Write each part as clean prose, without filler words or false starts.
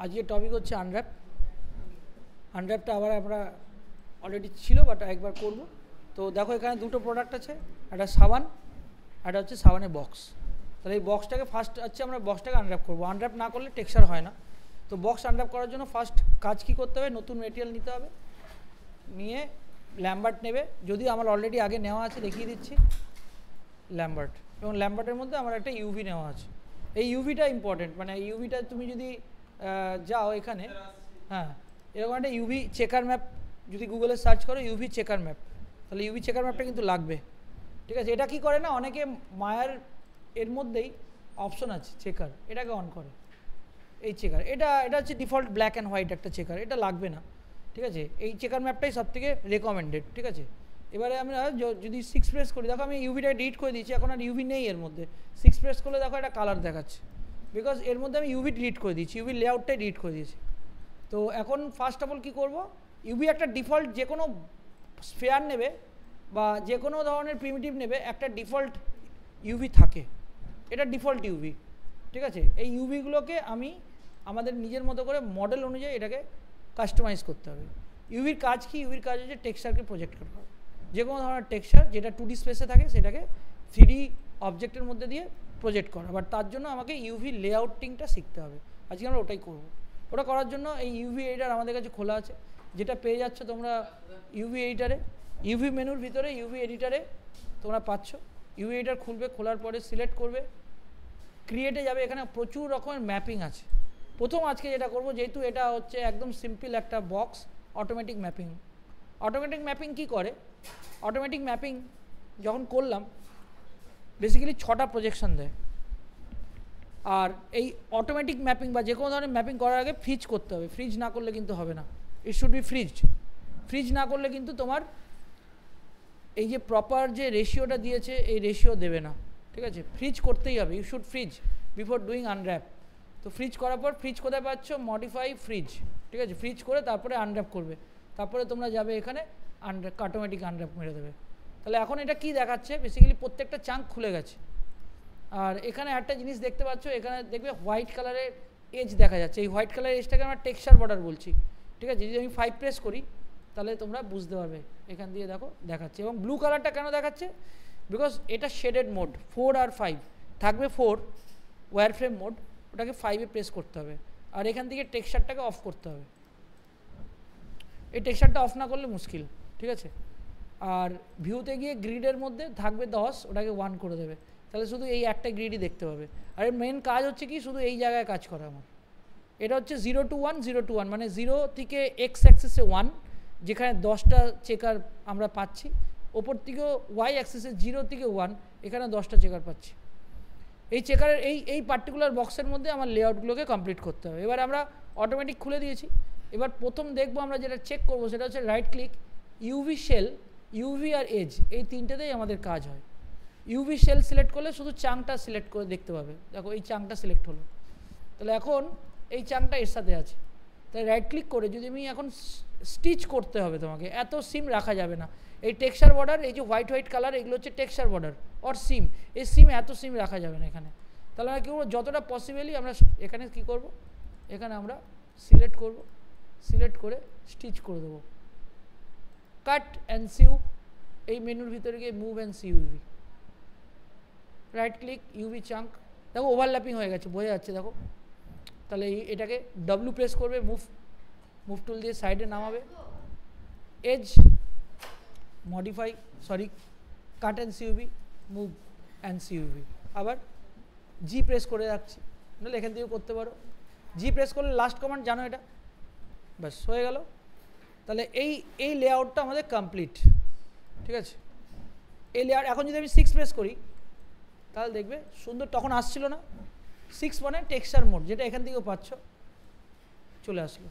আজকের টপিক হচ্ছে আনর্যাপ। আনর্যাপটা আবার আমরা অলরেডি ছিল বাট একবার করব। তো দেখো এখানে দুটো প্রোডাক্ট আছে, একটা সাবান, একটা হচ্ছে সাবানের বক্স। তাহলে এই বক্সটাকে ফার্স্ট হচ্ছে আমরা বক্সটাকে আনর্যাপ করবো। আনর্যাপ না করলে টেক্সচার হয় না। তো বক্স আনর্যাপ করার জন্য ফার্স্ট কাজ কী করতে হবে, নতুন মেটেরিয়াল নিতে হবে, নিয়ে ল্যাম্বার্ট নেবে। যদি আমার অলরেডি আগে নেওয়া আছে দেখিয়ে দিচ্ছি ল্যাম্বার্ট, এবং ল্যাম্বার্টের মধ্যে আমার একটা ইউভি নেওয়া আছে। এই ইউভিটা ইম্পর্টেন্ট, মানে ইউভিটা তুমি যদি যাও এখানে, হ্যাঁ এরকম একটা ইউভি চেকার ম্যাপ যদি গুগলে সার্চ করো ইউভি চেকার ম্যাপ, তাহলে ইউভি চেকার ম্যাপটা কিন্তু লাগবে। ঠিক আছে, এটা কি করে না, অনেকে মায়ার এর মধ্যেই অপশন আছে চেকার, এটাকে অন করে। এই চেকার এটা হচ্ছে ডিফল্ট ব্ল্যাক অ্যান্ড হোয়াইট একটা চেকার, এটা লাগবে না। ঠিক আছে, এই চেকার ম্যাপটাই সবথেকে রেকমেন্ডেড। ঠিক আছে, এবারে আমরা যদি 6 প্রেস করি, দেখো আমি ইউভিটাকে ডিলিট করে দিয়েছি, এখন আর ইউভি নেই এর মধ্যে। 6 প্রেস করলে দেখো একটা কালার দেখাচ্ছে, বিকজ এর মধ্যে আমি ইউভি ডিলিট করে দিয়েছি, ইউভি লেআউটটাই ডিলিট করে দিয়েছি। তো এখন ফার্স্ট অফ অল কী করবো, ইউভি একটা ডিফল্ট যে কোনো স্ফেয়ার নেবে বা যে কোনো ধরনের প্রিমিটিভ নেবে, একটা ডিফল্ট ইউভি থাকে, এটা ডিফল্ট ইউভি। ঠিক আছে, এই ইউভিগুলোকে আমি আমাদের নিজের মতো করে মডেল অনুযায়ী এটাকে কাস্টমাইজ করতে হবে। ইউভির কাজ কি, ইউভির কাজ হচ্ছে টেক্সচারকে প্রজেক্ট করা। যে কোনো ধরনের টেক্সচার যেটা 2D স্পেসে থাকে সেটাকে 3D অবজেক্টের মধ্যে দিয়ে প্রজেক্ট করা, বাট তার জন্য আমাকে ইউভি লেআউটিংটা শিখতে হবে। আজকে আমরা ওটাই করব। ওটা করার জন্য এই ইউভি এডিটর আমাদের কাছে খোলা আছে, যেটা পেয়ে যাচ্ছ তোমরা ইউভি এডিটারে, ইউভি মেনুর ভিতরে ইউভি এডিটারে তোমরা পাচ্ছ। ইউভি এডিটর খুলবে, খোলার পরে সিলেক্ট করবে, ক্রিয়েটে যাবে, এখানে প্রচুর রকমের ম্যাপিং আছে। প্রথম আজকে যেটা করব, যেহেতু এটা হচ্ছে একদম সিম্পল একটা box, automatic mapping. Automatic mapping কী করে, অটোমেটিক ম্যাপিং যখন করলাম বেসিক্যালি 6টা প্রজেকশন দেয়। আর এই অটোমেটিক ম্যাপিং বা যে কোনো ধরনের ম্যাপিং করার আগে ফ্রিজ করতে হবে, ফ্রিজ না করলে কিন্তু হবে না। It should be freezed. Freeze না করলে কিন্তু তোমার এই যে প্রপার যে রেশিওটা দিয়েছে এই রেশিও দেবে না। ঠিক আছে, ফ্রিজ করতেই হবে, you should freeze before doing unwrap. তো ফ্রিজ করার পর ফ্রিজ কোথায় পাচ্ছ, মডিফাই ফ্রিজ। ঠিক আছে, ফ্রিজ করে তারপরে আনর্যাপ করবে, তারপরে তোমরা যাবে এখানে অটোমেটিক আনর্যাপ মেরে দেবে। তাহলে এখন এটা কি দেখাচ্ছে, বেসিক্যালি প্রত্যেকটা চাঙ্ক খুলে গেছে। আর এখানে একটা জিনিস দেখতে পাচ্ছ, এখানে দেখবে হোয়াইট কালারের এজ দেখা যাচ্ছে। এই হোয়াইট কালারের এজটাকে আমরা টেক্সচার বর্ডার বলছি। ঠিক আছে, যদি আমি 5 প্রেস করি তাহলে তোমরা বুঝতে পারবে, এখান দিয়ে দেখো দেখাচ্ছে। এবং ব্লু কালারটা কেন দেখাচ্ছে, বিকজ এটা শেডেড মোড। 4 আর 5 থাকবে, 4 ওয়্যার ফ্রেম মোড, ওটাকে 5-এ প্রেস করতে হবে। আর এখান থেকে টেক্সচারটাকে অফ করতে হবে। এই টেক্সচারটা অফ না করলে মুশকিল। ঠিক আছে, আর ভিউতে গিয়ে গ্রিডের মধ্যে থাকবে 10, ওটাকে 1 করে দেবে, তাহলে শুধু এই একটা গ্রিডই দেখতে পাবে। আর এর মেন কাজ হচ্ছে কি, শুধু এই জায়গায় কাজ করা আমার। এটা হচ্ছে 0 to 1, 0 to 1, মানে 0 থেকে এক্স অ্যাক্সিসে 1, যেখানে 10টা চেকার আমরা পাচ্ছি। ওপর থেকেও ওয়াই অ্যাক্সিসে 0 থেকে 1, এখানে 10টা চেকার পাচ্ছি। এই চেকারের এই পার্টিকুলার বক্সের মধ্যে আমার লেআউটগুলোকে কমপ্লিট করতে হবে। এবার আমরা অটোমেটিক খুলে দিয়েছি। এবার প্রথম দেখবো আমরা যেটা চেক করবো সেটা হচ্ছে right click, UV shell, UV আর এজ, এই তিনটেতেই আমাদের কাজ হয়। ইউভি শেল সিলেক্ট করলে শুধু চাংটা সিলেক্ট করে দেখতে পাবে। দেখো এই চাংটা সিলেক্ট হলো, তাহলে এখন এই চাংটা এর সাথে আছে। তাহলে রাইট ক্লিক করে যদি আমি এখন স্টিচ করতে হবে, তোমাকে এত সিম রাখা যাবে না। এই টেক্সচার বর্ডার, এই যে হোয়াইট হোয়াইট কালার, এগুলো হচ্ছে টেক্সচার বর্ডার অর সিম। এই সিম এত সিম রাখা যাবে না এখানে। তাহলে আমরা কী করবো, যতটা পসিবলি আমরা এখানে কী করব, এখানে আমরা সিলেক্ট করব, সিলেক্ট করে স্টিচ করে দেবো। কাট অ্যান্ড সিউ, এই মেনুর ভিতরে গিয়ে move and sew UV, right click UV chunk, দেখো ওভারল্যাপিং হয়ে গেছে, বোঝা যাচ্ছে দেখো। তাহলে এটাকে ডব্লিউ প্রেস করবে, মুভ টুল দিয়ে সাইডে নামাবে, edge modify cut and sew UV, move and sew UV, আবার জি প্রেস করে রাখছি, নাহলে এখান থেকেও করতে পারো। জি প্রেস করলে লাস্ট কমান্ড জানো এটা, ব্যাস হয়ে গেল। তাহলে এই লেআউটটা আমাদের কমপ্লিট। ঠিক আছে, এই লেআউট এখন যদি আমি 6 প্রেস করি তাহলে দেখবে সুন্দর, তখন আসছিল না। 6 মানে টেক্সচার মোড, যেটা এখান থেকেও পাচ্ছ, চলে আসলো।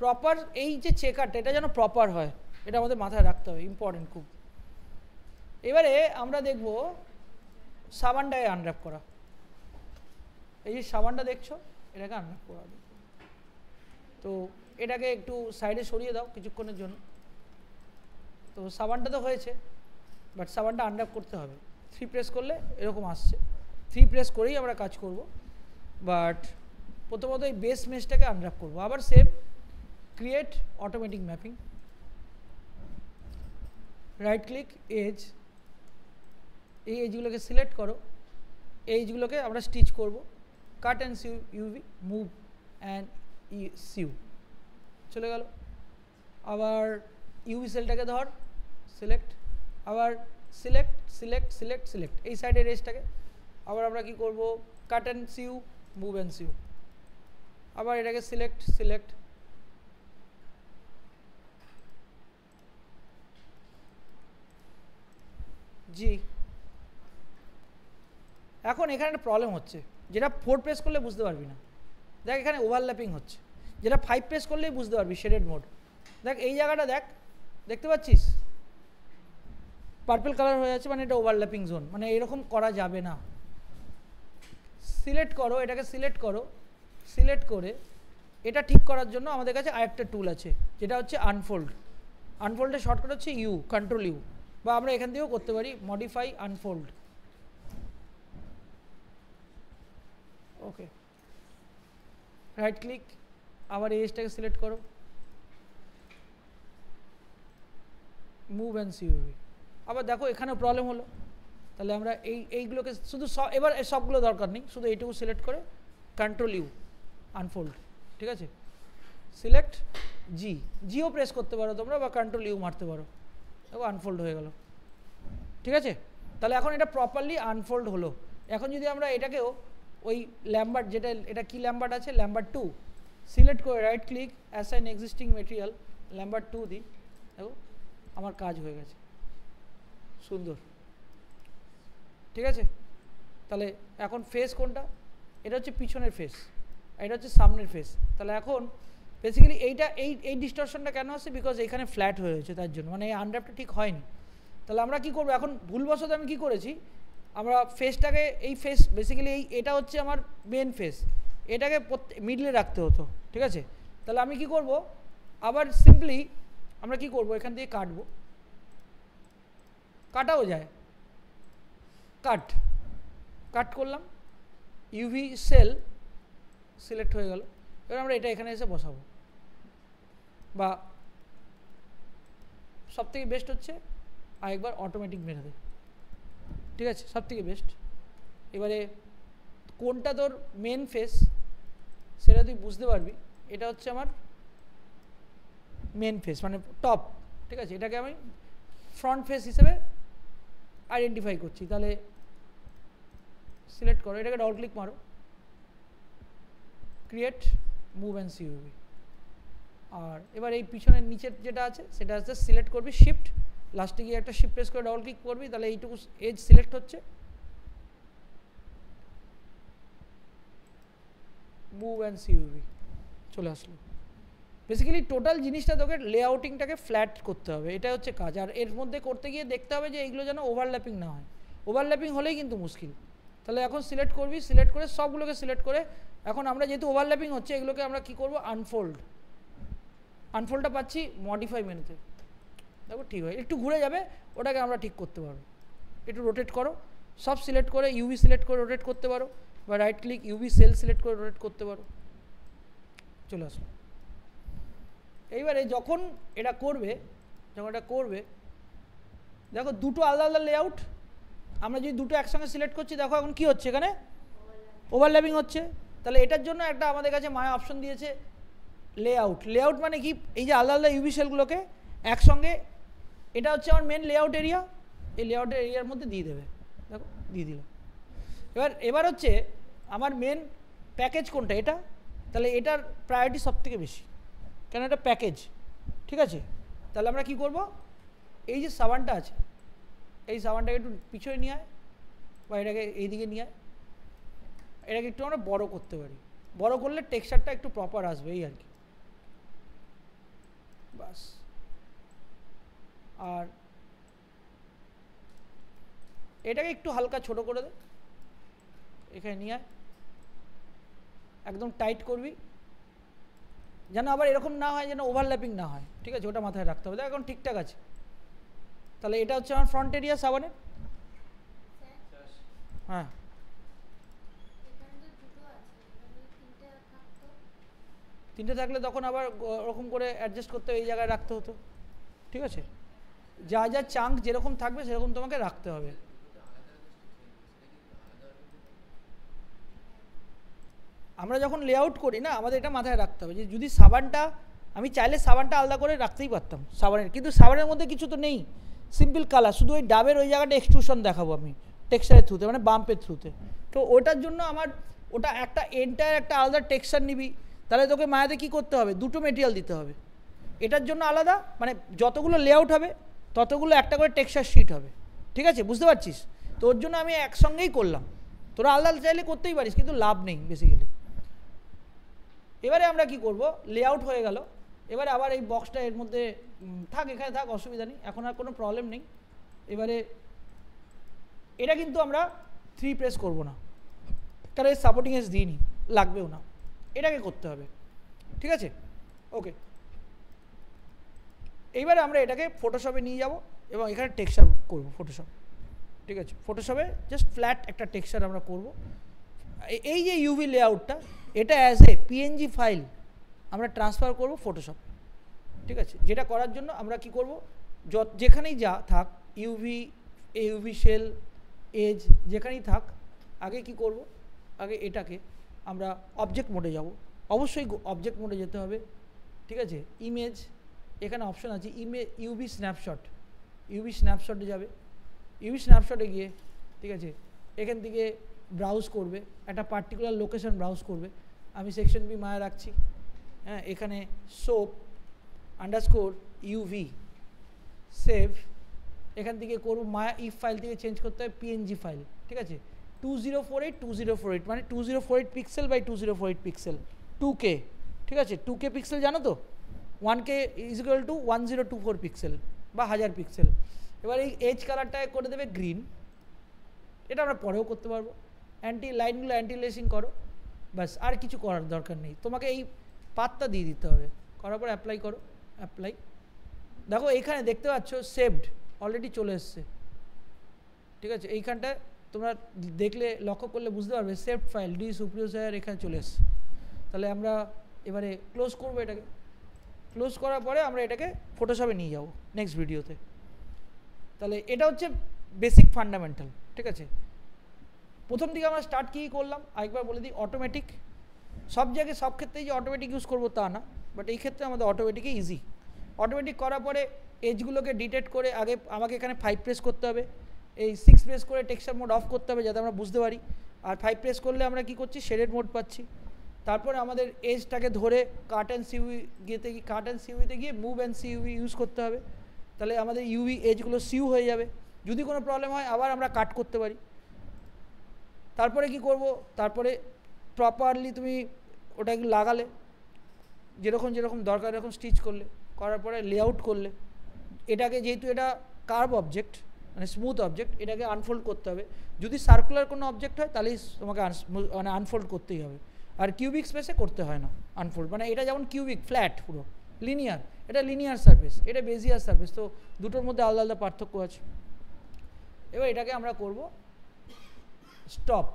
প্রপার এই যে চেকারটা, এটা যেন প্রপার হয়, এটা আমাদের মাথায় রাখতে হবে, ইম্পর্টেন্ট খুব। এবারে আমরা দেখব সাবানটাকে আনর্যাপ করা। এই যে সাবানটা দেখছো, এটাকে আনর্যাপ করা। তো এটাকে একটু সাইডে সরিয়ে দাও কিছুক্ষণের জন্য। তো সাবানটা তো হয়েছে, বাট সাবানটা আনর্যাপ করতে হবে। 3 প্রেস করলে এরকম আসছে, 3 প্রেস করেই আমরা কাজ করব। বাট প্রথমত এই বেস মেশটাকে আনর্যাপ করবো, আবার same create automatic mapping, right click edge, এই এজগুলোকে সিলেক্ট করো, এই এজগুলোকে আমরা স্টিচ করব, cut and sew UV, move and sew, চলে গেল। আবার ইউভি সেলটাকে ধর, সিলেক্ট, আবার সিলেক্ট সিলেক্ট সিলেক্ট সিলেক্ট, এই সাইডের এজটাকে আবার আমরা কি করব, cut and sew, move and sew, আবার এটাকে সিলেক্ট সিলেক্ট, জি। এখন এখানে একটা প্রবলেম হচ্ছে, যেটা 4 প্রেস করলে বুঝতে পারবি না, দেখ এখানে ওভারল্যাপিং হচ্ছে, যেটা 5 প্রেস করলেই বুঝতে পারবি শেডেড মোড। দেখ এই জায়গাটা দেখ, দেখতে পাচ্ছিস পার্পল কালার হয়ে যাচ্ছে, মানে এটা ওভারল্যাপিং জোন, মানে এরকম করা যাবে না। সিলেক্ট করো, এটাকে সিলেক্ট করো, সিলেক্ট করে এটা ঠিক করার জন্য আমাদের কাছে আরেকটা টুল আছে, যেটা হচ্ছে আনফোল্ড। আনফোল্ডের শর্টকাট হচ্ছে ইউ, কন্ট্রোল ইউ, বা আমরা এখান থেকেও করতে পারি মডিফাই আনফোল্ড। ওকে, রাইট ক্লিক, আবার এই এজটাকে সিলেক্ট করো, মুভ অ্যান্ড সিউভি, আবার দেখো এখানেও প্রবলেম হলো। তাহলে আমরা এইগুলোকে শুধু এবার সবগুলো দরকার নেই, শুধু এইটুকু সিলেক্ট করে কন্ট্রোল ইউ, আনফোল্ড, ঠিক আছে, সিলেক্ট জি, জিও প্রেস করতে পারো তোমরা, বা কন্ট্রোল ইউ মারতে পারো, দেখো আনফোল্ড হয়ে গেল, ঠিক আছে। তাহলে এখন এটা প্রপারলি আনফোল্ড হলো। এখন যদি আমরা এটাকেও ওই ল্যাম্বার্ট, যেটা এটা কি ল্যাম্বার্ট আছে, ল্যাম্বার্ট 2, সিলেক্ট করে right click, assign existing material, Lambert 2 দিই, দেখো আমার কাজ হয়ে গেছে, সুন্দর, ঠিক আছে। তাহলে এখন ফেস কোনটা, এটা হচ্ছে পিছনের ফেস, এটা হচ্ছে সামনের ফেস। তাহলে এখন বেসিক্যালি এইটা এই ডিস্টরশনটা কেন আসছে, বিকজ এখানে ফ্ল্যাট হয়ে হয়েছে, তার জন্য, মানে এই আনর্যাপটা ঠিক হয়নি। তাহলে আমরা কি করবো, এখন ভুলবশত আমি কি করেছি, আমরা ফেসটাকে, এই ফেস বেসিক্যালি এটা হচ্ছে আমার মেন ফেস, এটাকে মিডলে রাখতে হতো, ঠিক আছে। তাহলে আমি কি করব, আবার সিম্পলি আমরা কি করব, এখান থেকে কাটবো, কাটাও যায়, কাট করলাম, ইউভি সেল সিলেক্ট হয়ে গেল। এবার আমরা এটা এখানে এসে বসাবো, বা সবথেকে বেস্ট হচ্ছে আরেকবার অটোমেটিক মেরে দেয়, ঠিক আছে, সবথেকে বেস্ট। এবারে কোনটা তোর মেন ফেস সেটা তুই বুঝতে পারবি, এটা হচ্ছে আমার মেন ফেস, মানে টপ, ঠিক আছে, এটাকে আমি ফ্রন্ট ফেস হিসেবে আইডেন্টিফাই করছি। তাহলে সিলেক্ট করো, এটাকে ডবল ক্লিক মারো, ক্রিয়েট, মুভ অ্যান্ড সিউভি, আর এবার এই পিছনের নিচের যেটা আছে সেটা হচ্ছে সিলেক্ট করবি, শিফট, লাস্টে গিয়ে একটা শিফট প্রেস করে ডবল ক্লিক করবি, তাহলে এইটুকু এজ সিলেক্ট হচ্ছে, মুভ অ্যান্ড সিউভি চলে আসলো। বেসিক্যালি টোটাল জিনিসটা তোকে লেআউটিংটাকে ফ্ল্যাট করতে হবে, এটা হচ্ছে কাজ। আর এর মধ্যে করতে গিয়ে দেখতে হবে যে এইগুলো যেন ওভারল্যাপিং না হয়, ওভারল্যাপিং হলেই কিন্তু মুশকিল। তাহলে এখন সিলেক্ট করবি, সিলেক্ট করে সবগুলোকে সিলেক্ট করে, এখন আমরা যেহেতু ওভারল্যাপিং হচ্ছে এগুলোকে আমরা কি করব, আনফোল্ডটা পাচ্ছি মডিফাই মেনুতে, দেখো ঠিক হয়, একটু ঘুরে যাবে, ওটাকে আমরা ঠিক করতে পারবো। একটু রোটেট করো, সব সিলেক্ট করে ইউভি সিলেক্ট করে রোটেট করতে পারো, বা right click UV sell select করে রোটেট করতে পারো, চলে আসলো। এইবারে যখন এটা করবে দেখো দুটো আলাদা আলাদা লেআউট, আমরা যদি দুটো একসঙ্গে সিলেক্ট করছি, দেখো এখন কি হচ্ছে, এখানে ওভারল্যাপিং হচ্ছে। তাহলে এটার জন্য একটা আমাদের কাছে মায়া অপশন দিয়েছে লেআউট মানে কি, এই যে আলাদা আলাদা ইউভি সেলগুলোকে একসঙ্গে, এটা হচ্ছে আমার মেন লেআউট এরিয়া, এই লেআউট এরিয়ার মধ্যে দিয়ে দেবে, দেখো দিয়ে দিল। এবার হচ্ছে আমার মেন প্যাকেজ কোনটা, এটা, তাহলে এটার প্রায়োরিটি সব থেকে বেশি, কেন এটা প্যাকেজ, ঠিক আছে। তাহলে আমরা কি করব, এই যে সাবানটা আছে, এই সাবানটাকে একটু পিছনে নিয়ে আয়, বা এটাকে এইদিকে নিয়ে আয়, এটাকে একটু আমরা বড় করতে পারি, বড় করলে টেক্সচারটা একটু প্রপার আসবে, এই আর কি, বাস। আর এটাকে একটু হালকা ছোট করে দে, এখানে নিয়ে আয়, একদম টাইট করবি, যেন আবার এরকম না হয়, যেন ওভারল্যাপিং না হয়, ঠিক আছে, ওটা মাথায় রাখতে হবে। দেখ এখন ঠিকঠাক আছে। তাহলে এটা হচ্ছে আমার ফ্রন্ট এরিয়া সাবানের, হ্যাঁ তিনটে থাকলে তখন আবার ওরকম করে অ্যাডজাস্ট করতে এই জায়গায় রাখতে হতো, ঠিক আছে? যা যা চাঙ্ক যেরকম থাকবে সেরকম তোমাকে রাখতে হবে। আমরা যখন লেআউট করি না, আমাদের এটা মাথায় রাখতে হবে যে যদি সাবানটা, আমি চাইলে সাবানটা আলাদা করে রাখতেই পারতাম সাবানের, কিন্তু সাবানের মধ্যে কিছু তো নেই, সিম্পল কালার, শুধু ওই ডাবের ওই জায়গাটা এক্সট্রুশন দেখাবো আমি টেক্সচারের থ্রুতে, মানে বাম্পের থ্রুতে। তো ওটার জন্য আমার ওটা একটা এন্টায়ার একটা আলাদা টেক্সচার নিবি, তাহলে তোকে মায়াতে কী করতে হবে, দুটো মেটেরিয়াল দিতে হবে। এটার জন্য আলাদা, মানে যতগুলো লেআউট হবে ততগুলো একটা করে টেক্সচার শিট হবে, ঠিক আছে? বুঝতে পারছিস? তো ওর জন্য আমি একসঙ্গেই করলাম। তোরা আলাদা আলাদা চাইলে করতেই পারিস, কিন্তু লাভ নেই বেসিক্যালি। এবারে আমরা কি করব, লেআউট হয়ে গেল, এবারে আবার এই বক্সটা এর মধ্যে থাক, এখানে থাক, অসুবিধা নেই, এখন আর কোনো প্রবলেম নেই। এবারে এটা কিন্তু আমরা 3 প্রেস করব না, কারণ এর সাপোর্টিং এজ দিইনি, লাগবেও না, এটাকে করতে হবে, ঠিক আছে? ওকে, এইবারে আমরা এটাকে ফটোশপে নিয়ে যাব এবং এখানে টেক্সচার করব ফটোশপ, ঠিক আছে? ফটোশপে জাস্ট ফ্ল্যাট একটা টেক্সচার আমরা করব। এই যে ইউভি লেআউটটা, এটা অ্যাজ এ পিএনজি ফাইল আমরা ট্রান্সফার করব ফটোশপ, ঠিক আছে? যেটা করার জন্য আমরা কি করব, যেখানেই যা থাক, ইউভি শেল, এজ যেখানেই থাক, আগে কি করব, আগে এটাকে আমরা অবজেক্ট মোডে যাব, অবশ্যই অবজেক্ট মোডে যেতে হবে, ঠিক আছে? ইমেজ, এখানে অপশন আছে ইউভি স্ন্যাপশট, ইউভি স্ন্যাপশটে যাবে, ইউভি স্ন্যাপশটে গিয়ে, ঠিক আছে, এখান থেকে ব্রাউজ করবে, একটা পার্টিকুলার লোকেশন ব্রাউজ করবে। আমি সেকশন বি মায়া রাখছি, হ্যাঁ, এখানে সোপ আন্ডারস্কোর ইউভি সেভ, এখান থেকে করবো মায়া ইফ ফাইল থেকে চেঞ্জ করতে হয় পিএনজি ফাইল, ঠিক আছে? 2048 মানে 2048 পিক্সেল বাই 2048 পিক্সেল, 2K, ঠিক আছে? 2K পিক্সেল জানো তো, 1K is equal to 1024 pixel বা 1000 পিক্সেল। এবার এই এজ কালারটাকে করে দেবে গ্রিন, এটা আমরা পরেও করতে পারবো। লাইনগুলো অ্যান্টি লেসিং করো, ব্যাস, আর কিছু করার দরকার নেই, তোমাকে এই পাতটা দিয়ে দিতে হবে। করার পর অ্যাপ্লাই করো, অ্যাপ্লাই, দেখো এইখানে দেখতে পাচ্ছ সেভড অলরেডি চলে এসছে, ঠিক আছে? এইখানটায় তোমরা দেখলে, লক্ষ্য করলে বুঝতে পারবে সেভড ফাইল ডি সুপ্রিয়র এখানে চলে এসছে। তাহলে আমরা এবারে ক্লোজ করবো এটাকে, ক্লোজ করার পরে আমরা এটাকে ফটোশপে নিয়ে যাব নেক্সট ভিডিওতে। তাহলে এটা হচ্ছে বেসিক ফান্ডামেন্টাল, ঠিক আছে? প্রথম দিকে আমরা স্টার্ট কী করলাম আরেকবার বলে দিই, অটোমেটিক। সব জায়গায় সব ক্ষেত্রেই যে অটোমেটিক ইউজ করবো তা না, বাট এই ক্ষেত্রে আমাদের অটোমেটিকই ইজি। অটোমেটিক করার পরে এজগুলোকে ডিটেক্ট করে আগে আমাকে এখানে 5 প্রেস করতে হবে, এই 6 প্রেস করে টেক্সচার মোড অফ করতে হবে যাতে আমরা বুঝতে পারি। আর 5 প্রেস করলে আমরা কি করছি, শেডেড মোড পাচ্ছি। তারপরে আমাদের এজটাকে ধরে কাট অ্যান্ড সিউইতে গিয়ে মুভ অ্যান্ড সিউই ইউজ করতে হবে, তাহলে আমাদের ইউভি এজগুলো সিউ হয়ে যাবে। যদি কোনো প্রবলেম হয় আবার আমরা কাট করতে পারি। তারপরে কি করব, তারপরে প্রপারলি তুমি ওটাকে লাগালে, যেরকম যেরকম দরকার এরকম স্টিচ করলে, করার পরে লেআউট করলে, এটাকে যেহেতু এটা কার্ভ অবজেক্ট মানে স্মুথ অবজেক্ট, এটাকে আনফোল্ড করতে হবে। যদি সার্কুলার কোনো অবজেক্ট হয় তাহলেই তোমাকে মানে আনফোল্ড করতেই হবে, আর কিউবিক স্পেসে করতে হয় না আনফোল্ড। মানে এটা যেমন কিউবিক ফ্ল্যাট পুরো লিনিয়ার, এটা লিনিয়ার সারফেস, এটা বেজিয়ার সারফেস, তো দুটোর মধ্যে আলাদা আলাদা পার্থক্য আছে। এবার এটাকে আমরা করব স্টপ,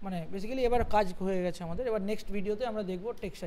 মানে বেসিক্যালি এবার কাজ হয়ে গেছে আমাদের। এবার নেক্সট ভিডিওতে আমরা দেখব টেক্সচার।